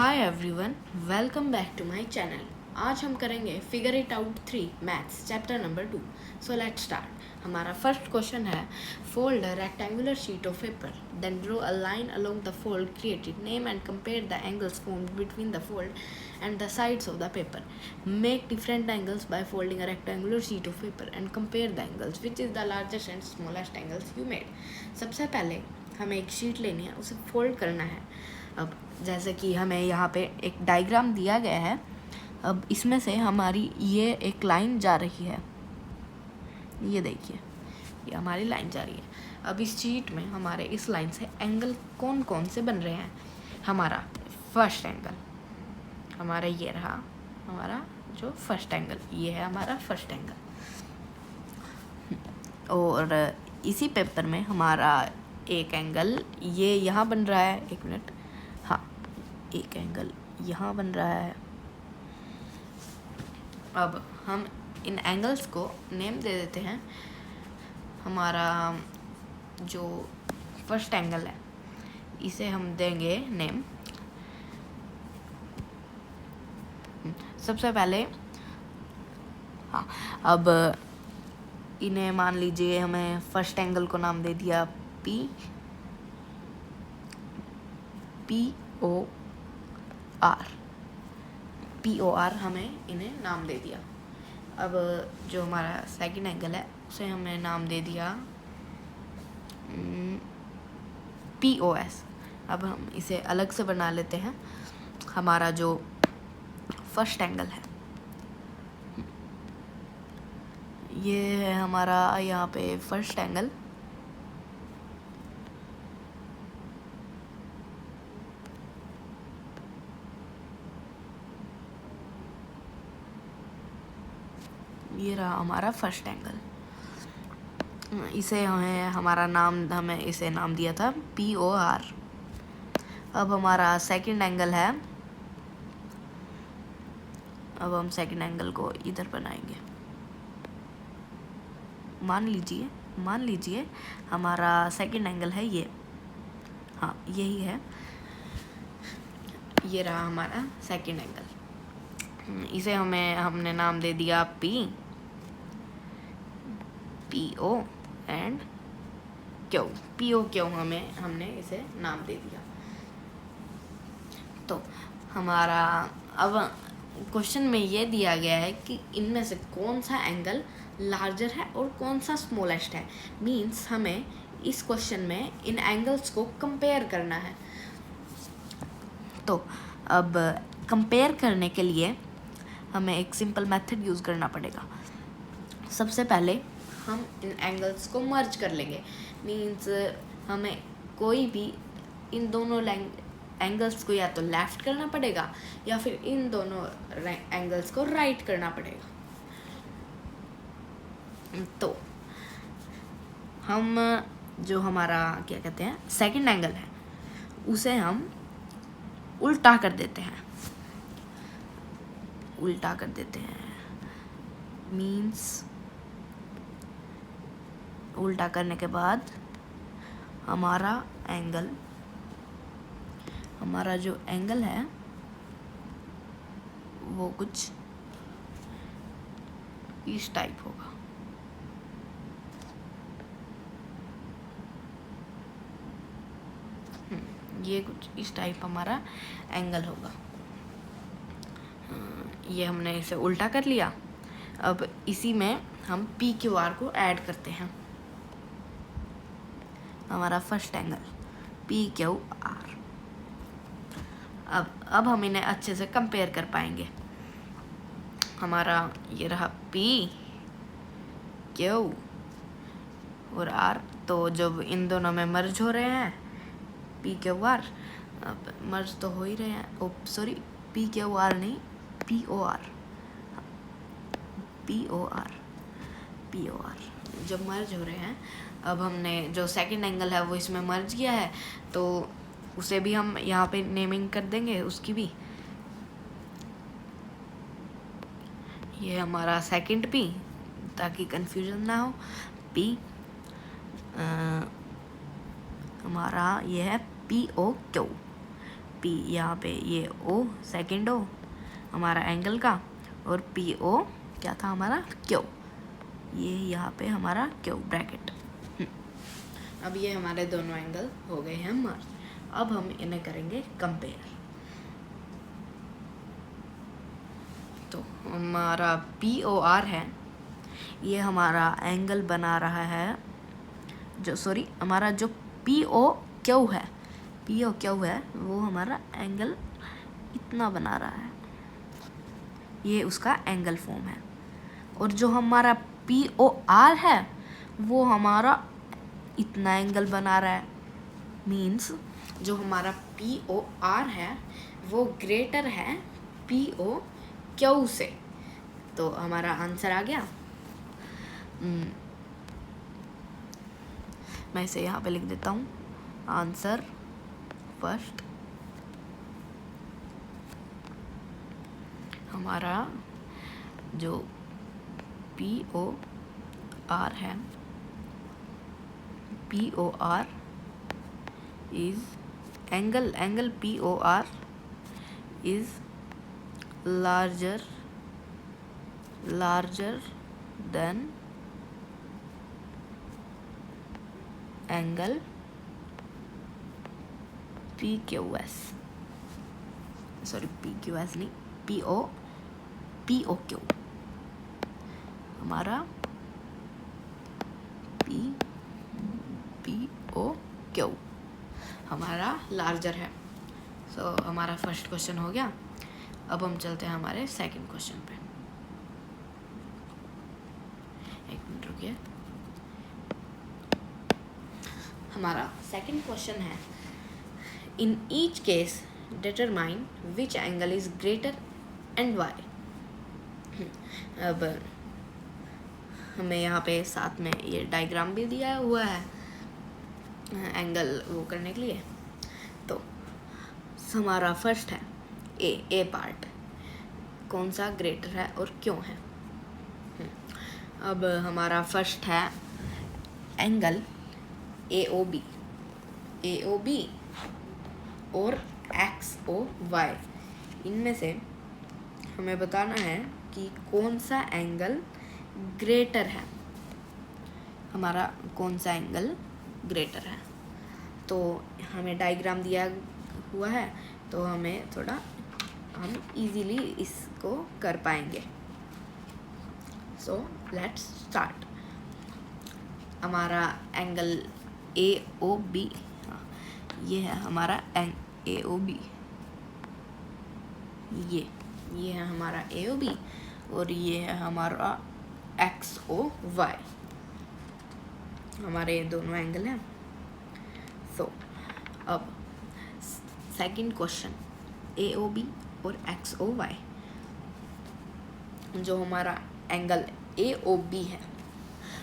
Hi everyone, welcome back to my channel. आज हम करेंगे figure it out 3 maths chapter number 2। So let's start. हमारा first question है, fold a rectangular sheet of paper, then draw a line along the fold created, name and compare the angles formed between the fold and the sides of the paper, make different angles by folding a rectangular sheet of paper and compare the angles which is the largest and smallest angles you made. सबसे पहले हमें एक sheet लेनी है, उसे fold करना है। अब जैसे कि हमें यहाँ पे एक डायग्राम दिया गया है। अब इसमें से हमारी ये एक लाइन जा रही है, ये देखिए, ये हमारी लाइन जा रही है। अब इस शीट में हमारे इस लाइन से एंगल कौन कौन से बन रहे हैं। हमारा फर्स्ट एंगल, हमारा ये रहा हमारा जो फर्स्ट एंगल, ये है हमारा फर्स्ट एंगल। और इसी पेपर में हमारा एक एंगल ये यहाँ बन रहा है, एक मिनट, हाँ, एक एंगल यहाँ बन रहा है। अब हम इन एंगल्स को नेम दे देते हैं। हमारा जो फर्स्ट एंगल है इसे हम देंगे नेम। सबसे पहले हाँ, अब इन्हें मान लीजिए, हमें फर्स्ट एंगल को नाम दे दिया पी ओ आर हमें इन्हें नाम दे दिया। अब जो हमारा सेकंड एंगल है उसे हमने नाम दे दिया POS। अब हम इसे अलग से बना लेते हैं। हमारा जो फर्स्ट एंगल है ये है हमारा यहाँ पे फर्स्ट एंगल। ये रहा हमारा फर्स्ट एंगल। इसे हमें इसे नाम दिया था POR। अब हमारा सेकंड एंगल है, अब हम सेकंड एंगल को इधर बनाएंगे। मान लीजिए हमारा सेकंड एंगल है ये, हाँ यही है, ये रहा हमारा सेकंड एंगल। इसे हमने नाम दे दिया PO एंड क्यू हमने इसे नाम दे दिया। तो हमारा अब क्वेश्चन में ये दिया गया है कि इनमें से कौन सा एंगल लार्जर है और कौन सा स्मॉलेस्ट है। मीन्स हमें इस क्वेश्चन में इन एंगल्स को कंपेयर करना है। तो अब कंपेयर करने के लिए हमें एक सिंपल मेथड यूज़ करना पड़ेगा। सबसे पहले हम इन एंगल्स को मर्ज कर लेंगे। मीन्स हमें कोई भी इन दोनों एंगल्स को या तो लेफ्ट करना पड़ेगा या फिर इन दोनों एंगल्स को राइट करना पड़ेगा। तो हम जो हमारा क्या कहते हैं सेकंड एंगल है उसे हम उल्टा कर देते हैं। मीन्स उल्टा करने के बाद हमारा जो एंगल है वो कुछ इस टाइप होगा। ये कुछ इस टाइप हमारा एंगल होगा। ये हमने इसे उल्टा कर लिया। अब इसी में हम PQR को ऐड करते हैं। हमारा फर्स्ट एंगल PQR। अब हम इन्हें अच्छे से कंपेयर कर पाएंगे। हमारा ये रहा PQ और R, तो जब इन दोनों में मर्ज हो रहे हैं PQR, अब मर्ज तो हो ही रहे हैं, सॉरी PQR नहीं POR जब मर्ज हो रहे हैं। अब हमने जो सेकंड एंगल है वो इसमें मर्ज किया है, तो उसे भी हम यहाँ पे नेमिंग कर देंगे उसकी भी। ये हमारा सेकंड P, ताकि कंफ्यूजन ना हो। P हमारा ये है POQ। पी यहाँ पे ये ओ सेकेंड ओ हमारा एंगल का, और पी ओ क्या था हमारा क्यू, ये यहाँ पे हमारा क्यू ब्रैकेट। अब ये हमारे दोनों एंगल हो गए हैं मर्ज। अब हम इन्हें करेंगे कंपेयर। तो हमारा पी ओ आर है, ये हमारा एंगल बना रहा है, हमारा जो पी ओ क्यू है, पी ओ क्यू है वो हमारा एंगल इतना बना रहा है, ये उसका एंगल फॉर्म है। और जो हमारा पी ओ आर है वो हमारा इतना एंगल बना रहा है, मीन्स जो हमारा पी ओ आर है वो ग्रेटर है पी ओ क्यू से। तो हमारा आंसर आ गया। मैं इसे यहाँ पे लिख देता हूँ, आंसर फर्स्ट हमारा जो पी ओ आर है, P O R is angle P O R is larger than angle PQS, sorry PQS नहीं, POQ हमारा POQ हमारा लार्जर है। सो हमारा फर्स्ट क्वेश्चन हो गया। अब हम चलते हैं हमारे सेकंड क्वेश्चन पे। एक मिनट रुकिए। हमारा सेकंड क्वेश्चन है, in each case determine which angle is greater and why. अब हमें यहाँ पे साथ में ये डायग्राम भी दिया हुआ है एंगल वो करने के लिए। तो हमारा फर्स्ट है ए पार्ट, कौन सा ग्रेटर है और क्यों है। अब हमारा फर्स्ट है एंगल AOB और XOY, इनमें से हमें बताना है कि कौन सा एंगल ग्रेटर है, हमारा कौन सा एंगल ग्रेटर है। तो हमें डायग्राम दिया हुआ है तो हमें थोड़ा हम इजीली इसको कर पाएंगे। सो लेट्स स्टार्ट। हमारा एंगल AOB, ये है हमारा AOB, ये है हमारा AOB और ये है हमारा XOY, हमारे ये दोनों एंगल हैं। सो अब सेकंड क्वेश्चन AOB और XOY, जो हमारा एंगल AOB है,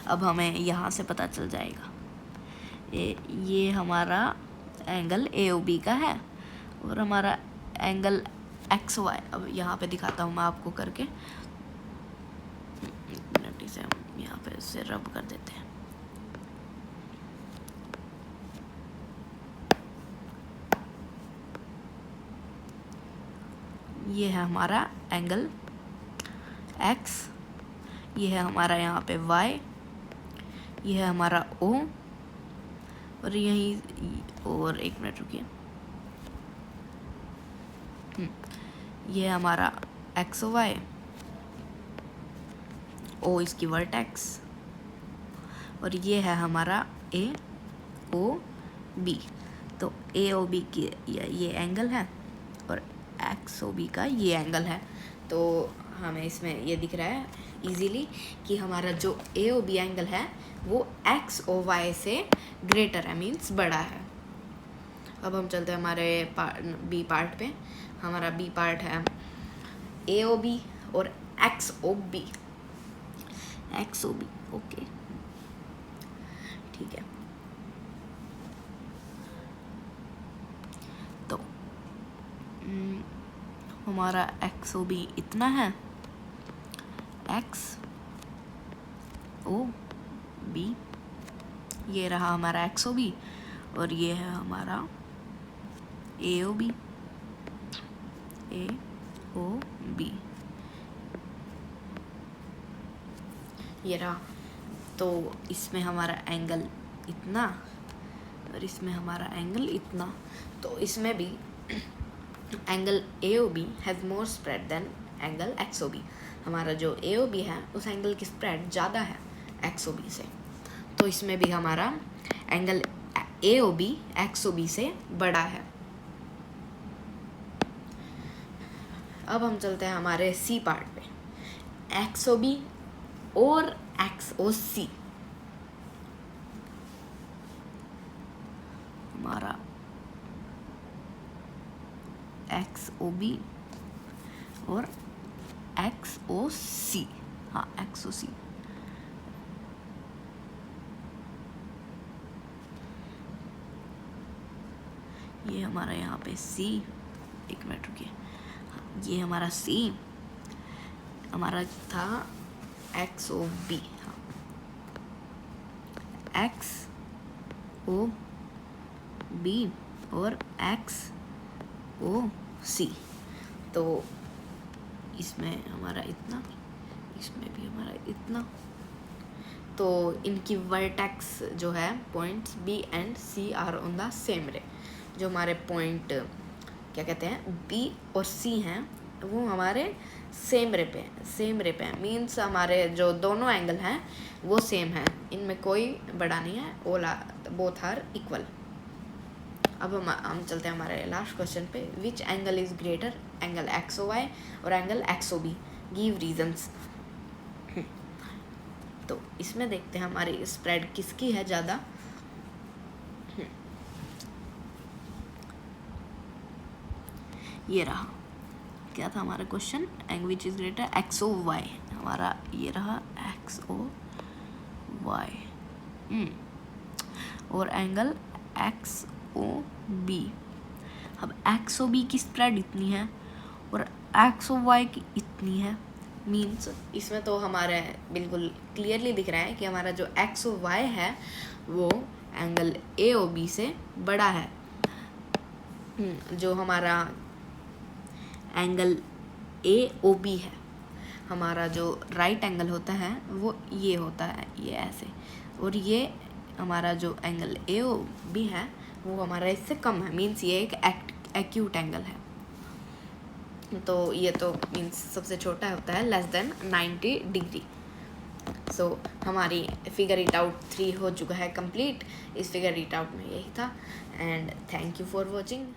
अब हमें यहाँ से पता चल जाएगा ये हमारा एंगल AOB का है और हमारा एंगल XY, अब यहाँ पे दिखाता हूँ मैं आपको करके, मिनट से हम यहाँ पे इसे रब कर देते हैं। ये है हमारा एंगल X, ये है हमारा यहाँ पे Y, ये है हमारा O और यही, और एक मिनट रुकिए, ये है हमारा XOY, O इसकी वर्टेक्स, और ये है हमारा AOB। तो AOB की ये एंगल है और XOB का ये एंगल है। तो हमें इसमें ये दिख रहा है इजीली कि हमारा जो AOB एंगल है वो XOY से ग्रेटर है, मीन्स बड़ा है। अब हम चलते हैं हमारे बी पार्ट पे। हमारा बी पार्ट है AOB और XOB। ओके ठीक है। तो हमारा XOB इतना है, XOB, ये रहा हमारा XOB और ये है हमारा AOB। AOB ये रहा। तो इसमें हमारा एंगल इतना और इसमें हमारा एंगल इतना, तो इसमें भी angle AOB has more spread than angle XOB। हमारा जो AOB है उस एंगल की स्प्रेड ज़्यादा है XOB से, तो इसमें भी हमारा एंगल AOB XOB से बड़ा है। अब हम चलते हैं हमारे C पार्ट पे। XOB और XOC हमारा XOB और XOC, हाँ XOC। ये हमारा यहाँ पे C, एक मिनट रुकिए, ये हमारा C हमारा था XOB, हाँ XOB और XOC। तो इसमें हमारा इतना, इसमें भी हमारा इतना, तो इनकी वर्टेक्स जो है points B and C are on the same ray. जो हमारे पॉइंट क्या कहते हैं B और C हैं वो हमारे सेम रे पे हैं, मीन्स हमारे जो दोनों एंगल हैं वो सेम है, इनमें कोई बड़ा नहीं है, बोथ आर इक्वल। अब हम चलते हैं हमारे लास्ट क्वेश्चन पे। विच angle is greater, angle XOY और एंगल XOB, गिव रीजंस। तो इसमें देखते हैं हमारी स्प्रेड किसकी है ज़्यादा। ये रहा, क्या था हमारा question, angle which is greater XOY, हमारा ये रहा XOY और एंगल XOB। अब XOB की स्प्रेड इतनी है और XOY की इतनी है, मीन्स इसमें तो हमारे बिल्कुल क्लियरली दिख रहा है कि हमारा जो XOY है वो एंगल AOB से बड़ा है। जो हमारा एंगल AOB है, हमारा जो राइट एंगल होता है वो ये होता है, ये ऐसे, और ये हमारा जो एंगल AOB है वो हमारा इससे कम है, मीन्स ये एक एक्यूट एंगल है। तो ये तो मीन्स सबसे छोटा होता है लेस देन 90 डिग्री। सो हमारी फिगर इट आउट 3 हो चुका है कंप्लीट। इस फिगर इट आउट में यही था, and thank you for watching.